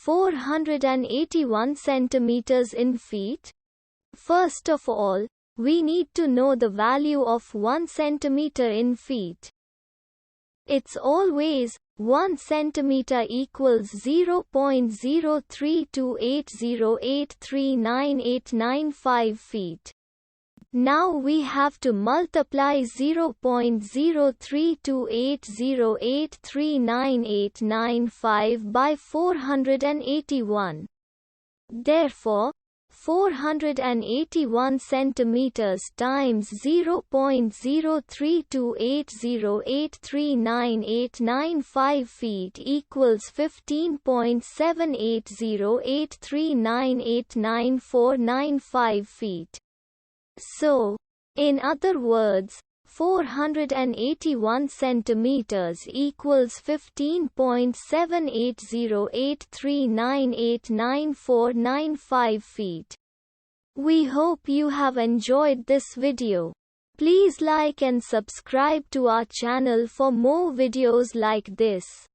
481 centimeters in feet? First of all, we need to know the value of 1 centimeter in feet. It's always 1 centimeter equals 0.03280839895 feet. Now we have to multiply 0.03280839895 by 481. Therefore, 481 centimeters times 0.03280839895 feet equals 15.780839899495 feet. So, in other words, 481 centimeters equals 15.780839899495 feet. We hope you have enjoyed this video. Please like and subscribe to our channel for more videos like this.